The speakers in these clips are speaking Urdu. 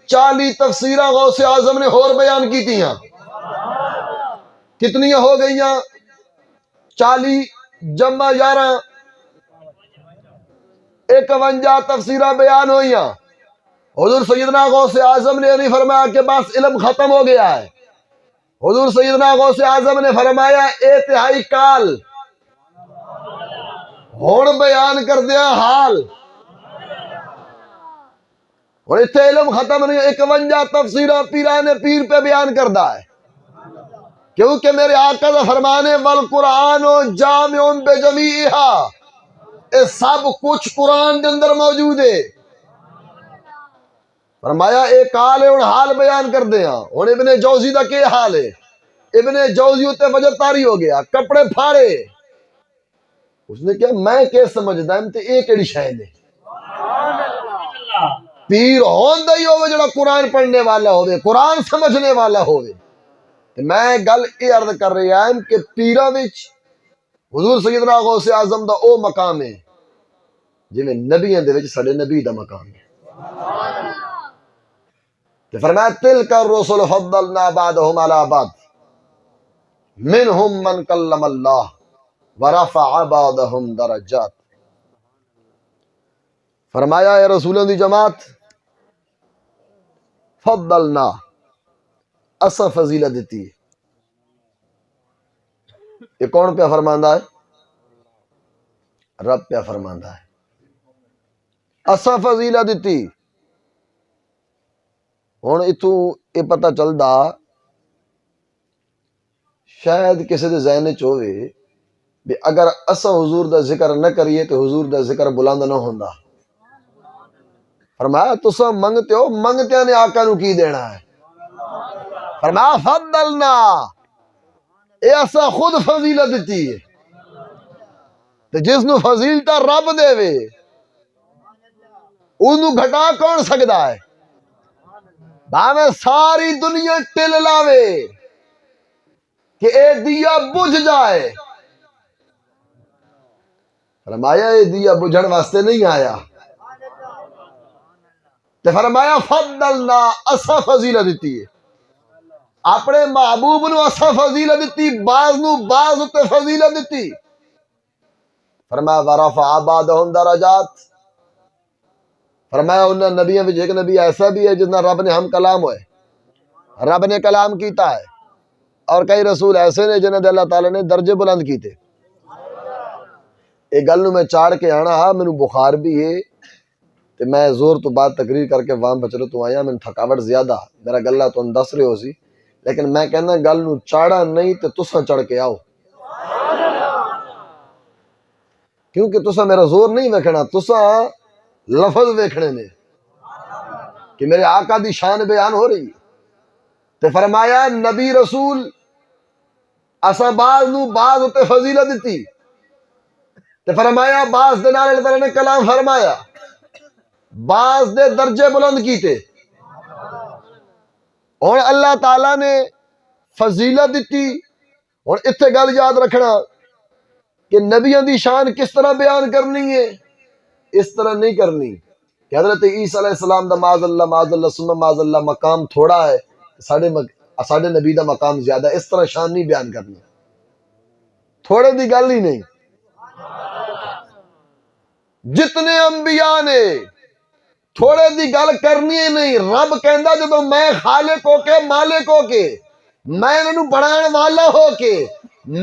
40 تفسیرہ غوث اعظم نے اور بیان کی تھیں. کتنی ہو گئی؟ 40 جمع 11 51 تفسیرہ بیان ہوئی. حضور سیدنا غوث اعظم نے نہیں فرمایا کہ بس علم ختم ہو گیا ہے. حضور سیدنا غوث اعظم نے فرمایا اے تہائی کال ہون بیان کر دیا حال. اور اتنے علم ختم نہیں. 51 تفسیرہ پیران پیر پہ بیان کردہ ہے، کیونکہ میرے آقا کا فرمانے والقرآن جامع بجمیعہا، اے سب کچھ قرآن کے اندر موجود ہے. فرمایا ایک حال ہے اور حال بیان کر دیا. اور ابن جوزی کا کیا حال ہے؟ ابن جوزی تے وجہ تاری ہو گیا، کپڑے پھاڑے. اس نے کیا میں کیا سمجھدا ہوں تے ایک ایڑی شاید ہے. پیر ہوندا ہی ہوے جڑا قرآن پڑھنے والا ہوے، قرآن سمجھنے والا ہوے. میں گل یہ عرض کر رہا ہوں کہ پیراں وچ حضور سیدنا غوث اعظم دا او مقام ہے جویں نبیاں دے وچ ساڈے نبی دا مقام ہے. کہ فرمایا تلک الرسل فضلنا بعضهم على بعض منهم من کلم اللہ ورفع بعضهم درجات. فرمایا اے رسولوں دی جماعت، فضلنا اسا فضیلت دیتی ہے. یہ کون پہ فرماندہ ہے؟ رب پہ فرماندہ ہے. اسا فضیلت دیتی. ہن اتوں یہ پتہ چلدا شاید کسی دے ذہن وچ ہوے بھی اگر اسا حضور دا ذکر نہ کریے تو حضور دا ذکر بلند نہ ہوندا. فرمایا تساں منگتے ہو، منگتیاں نے آقا نو کی دینا ہے. فرمایا فضلنا، اے اسا خود فضیلت دیتی ہے. تے جس نو فضیلت رب دے وے اونوں گھٹا کون سکدا ہے؟ بھاویں ساری دنیا ٹل لاوے کہ اے دیا بجھ جائے. فرمایا اے دیا بجھن واسطے نہیں آیا. تے فرمایا فضلنا اسا فضیلت دیتی ہے. اپنے محبوب نو اسا فضیلت دیتی، بعض نو بعض تے فضیلت دیتی. فرمایا ورفع بعضهم درجات. فرمایا انہاں نبیوں وچ ایک نبی ایسا بھی ہے جس نال رب نے ہم کلام ہوئے، رب نے کلام کیتا ہے. اور کئی رسول ایسے نے جنہاں دے اللہ تعالی نے درجے بلند کیتے. ایک گل نو میں چاڑ کے آنا ہاں، مینوں بخار بھی ہے تے میں زور تو بعد تقریر کر کے وام بچلو تو آیا، مینوں تھکاوٹ زیادہ، میرا گلا تو دس رہے ہو سی، لیکن میں کہنا گل نو چاڑا نہیں تے تساں چڑھ کے آؤ، کیونکہ تساں میرا زور نہیں ویکھنا، تساں لفظ ویکھنے نے کہ میرے آقا دی شان بیان ہو رہی ہے. تے فرمایا نبی رسول اسا بعض نو بعض تے فضیلت دیتی. تے فرمایا بعض دے نال اللہ تعالی نے کلام فرمایا، بعض دے درجے بلند کیتے. اور اللہ تعالی نے فضیلت دیتی. اور اتنے گل یاد رکھنا کہ نبیوں دی شان کس طرح بیان کرنی ہے، اس طرح نہیں کرنی کہ حضرت عیسیٰ علیہ السلام دا معاذ اللہ ثم معاذ اللہ مقام تھوڑا ہے، ساڈے نبی دا مقام زیادہ. اس طرح شان نہیں بیان کرنی، تھوڑے دی گل ہی نہیں. جتنے انبیاء نے تھوڑے دی گل کرنی ہی نہیں. رب کہندا جدوں میں خالق ہو کے مالک ہو کے میں انہاں نوں بنانے والا ہو کے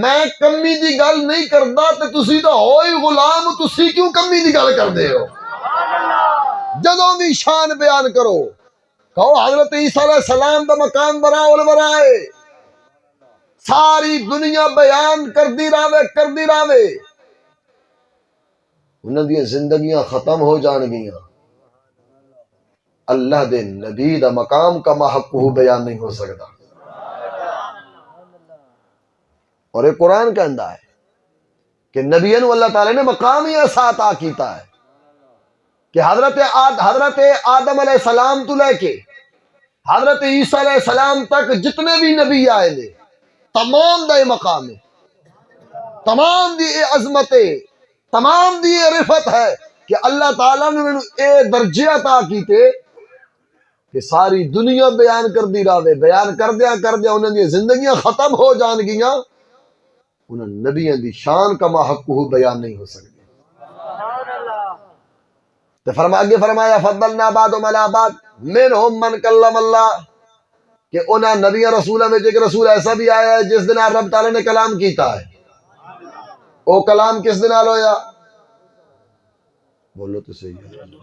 میں کمی دی گل نہیں کردا تے تسی تو ہوئی غلام، تسی کیوں کمی دی گل کردے ہو؟ جدوں بھی شان بیان کرو کہو حضرت عیسیٰ علیہ السلام دا مقام براء البراء ہے. ساری دنیا بیان کردی راوے انہاں دی زندگیاں ختم ہو جان گیاں، اللہ دے نبی دا مقام کا محق بیان نہیں ہو سکتا. اور یہ قرآن کہندا ہے کہ نبیوں نو اللہ تعالی نے مقام ہی ایسا عطا کیتا ہے کہ حضرت آدم علیہ السلام تو لے کے حضرت عیسیٰ علیہ السلام تک جتنے بھی نبی آئے نے تمام دا یہ مقام ہے، تمام دی یہ عظمت ہے، تمام دی یہ رفت ہے کہ اللہ تعالیٰ نے انہوں اے درجے عطا کیتے کہ ساری دنیا بیان کر دی راوے، بیان کر دیا انہوں نے زندگیاں ختم ہو جان گیاں، انہوں نبیوں دی شان کا محقوہ بیان نہیں ہو سکتی۔ تو آگے فرمایا فضلنا بعضهم علی بعض منہم من کلم اللہ، کہ انہاں نبی رسولہ میں ایک رسول ایسا بھی آیا ہے جس دن رب تعالیٰ نے کلام کیتا ہے۔ وہ کلام کس دن آل ہویا؟ بولو تو صحیح ہے۔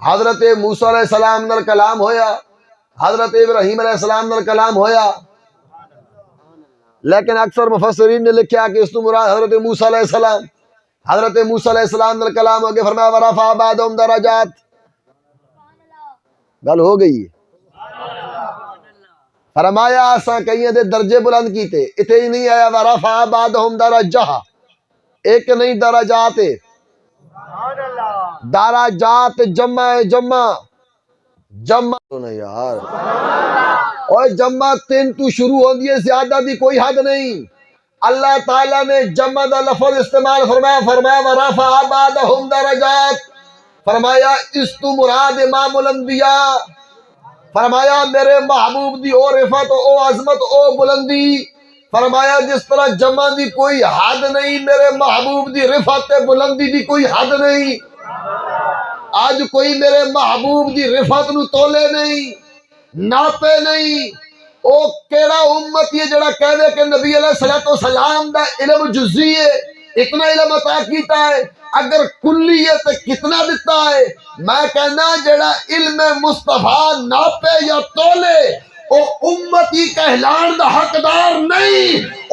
حضرت موسیٰ علیہ السلام نال کلام ہویا، حضرت ابراہیم علیہ السلام نال کلام ہویا، لیکن اکثر مفسرین نے لکھا کہ اس تو مراد حضرت موسیٰ علیہ السلام، حضرت موسیٰ علیہ السلام نال کلام ہو گیا، فرمایا ورفع بعضهم درجات، گل ہو گئی ہے۔ فرمایا اساں کئیاں دے درجے بلند کیتے، اتنے ہی نہیں آیا ورفع بعضهم درجہ، ایک نہیں درجات، درجات جمع یار، اور جمع تین تو شروع ہو دیئے، زیادہ دی کوئی حد نہیں۔ اللہ تعالیٰ نے جمع دا لفظ استعمال فرمایا ورفع بعضهم درجات، فرمایا اس تو مراد امام الانبیاء، فرمایا میرے محبوب دی او رفعت او عظمت او بلندی، فرمایا جس طرح جمع دی کوئی حد نہیں، میرے محبوب دی رفعت بلندی دی کوئی حد نہیں۔ آج کوئی میرے محبوب دی رفعت نو تولے نہیں، ناپے نہیں۔ او کیڑا امت یہ جڑا کہہ دے کہ نبی علیہ السلام دا علم جزئی ہے، اتنا علم عطا کیتا ہے، اگر کلیت کتنا دیتا ہے؟ میں کہنا جڑا علم مصطفیٰ ناپے یا تولے او امتی کہلان دا حقدار نہیں،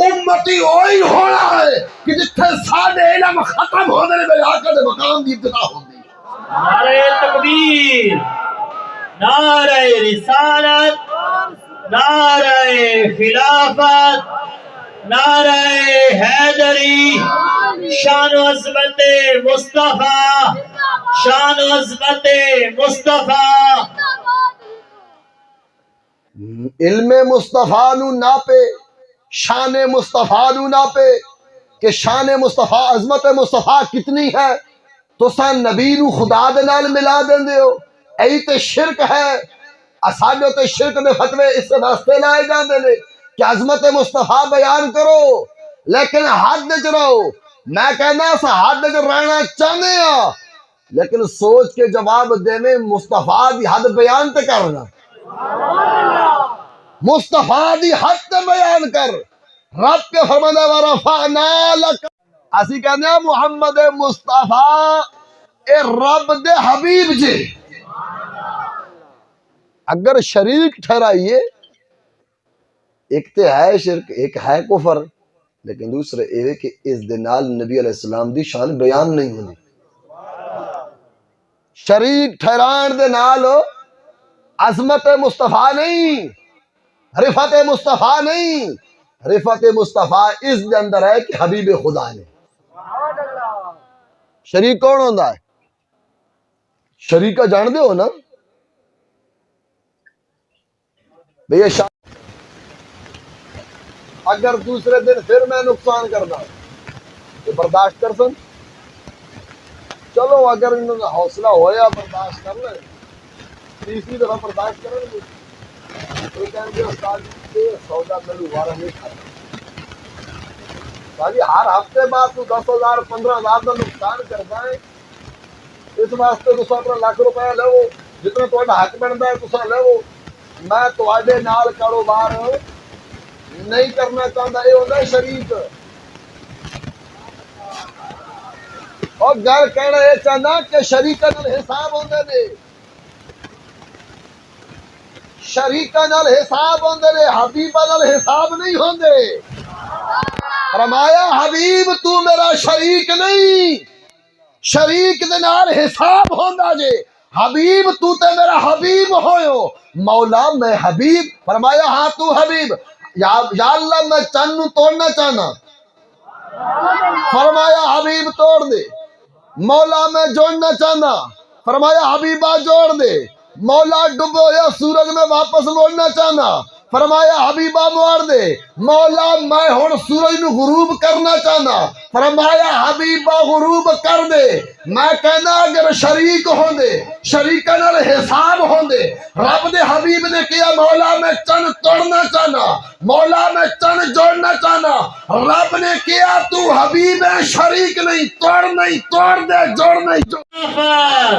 امتی وہی ہونا ہے کہ جتھے سارے علم ختم ہونے میں آقا دے مقام دی ابتدا ہوندی ہے۔ نعرہ تکبیر، نعرہ رسالت، نعرہ خلافت، نعرہ حیدری، شان و عظمت مصطفیٰ، شان و عظمت مصطفیٰ۔ علم مصطفیٰ نو ناپے، شان مصطفیٰ نو ناپے کہ شان مصطفیٰ عظمت مصطفیٰ کتنی ہے، تو سا نبی نو خدا دے نال ملا دیں دے ہو، ایہی تے شرک ہے۔ اساڈے تے شرک دے فتوے اس واسطے لائے جاندے نے کہ عظمت مصطفیٰ بیان کرو لیکن حد وچ رہو۔ میں کہنا اسا حد وچ رہنا چاہنے ہاں، لیکن سوچ کے جواب دینے مصطفیٰ دی حد بیان تے کرنا، مصطفیٰ دی حد تے بیان کر۔ رب کے فرمانا ورفعنا لک، اسی کہنے ہیں محمد مصطفیٰ اے رب دے حبیب جے۔ اگر شریک ٹھہرائیے، ایک تے ہے شرک، ایک ہے کفر، لیکن دوسرے یہ کہ اس دنال نبی علیہ السلام دی شان بیان نہیں ہونی۔ شریک ٹھہران دے نال عظمت مصطفیٰ نہیں، رفعت مصطفیٰ نہیں، رفعت مصطفیٰ اس دے اندر ہے کہ حبیب خدا نے۔ شریک کون ہوندا ہے؟ شریک کا جان دے ہو نا بھئی شان، اگر دوسرے دن پھر میں نقصان کرنا تو برداشت کر سن، چلو اگر انہوں نے حوصلہ ہویا برداشت کر لیں، تیسری دفعہ برداشت کریں گے تو کہیں گے استاد جی سودا ملو وارہ نہیں کھاتا، باقی ہر ہفتے بعد تو 10,000 15,000 کا نقصان کرتا ہے، اس واسطے تو اپنا لاکھ روپیہ لو، جتنا تو حق بنتا ہے تو لو۔ میں تواڈے نال کاروبار نہیں کرنا چاہتا، یہ ہوتا ہے شریک۔ اور گھر کہنا یہ چاہنا کہ شریکاں نال حساب ہوندے نے، شریکاں نال حساب ہوندے نے، حبیباں نال حساب نہیں ہوندے۔ فرمایا حبیب تو میرا شریک نہیں، شریک دے نال حساب ہوندا جے، حبیب تو تے میرا حبیب ہوئے، مولا میں حبیب، فرمایا ہاں تو حبیب، یا اللہ میں چند توڑنا چاہنا، فرمایا حبیب توڑ دے، مولا میں جوڑنا چاہنا، فرمایا حبیبہ جوڑ دے، مولا ڈبو یا سورج میں واپس موڑنا چاہنا، فرمایا حبیبہ موڑ دے، مولا میں ہن سورج نو غروب کرنا چاہنا، فرمایا حبیبہ غروب کر دے، میں کہنا اگر شریک ہوں دے شریکاں نال حساب ہوں دے، رب دے حبیب نے کیا مولا میں چند توڑنا چاہنا، مولا میں چند جوڑنا چاہنا، رب نے کیا تو حبیب ہے شریک نہیں، توڑ نہیں، توڑ دے، جوڑ نہیں، خلافت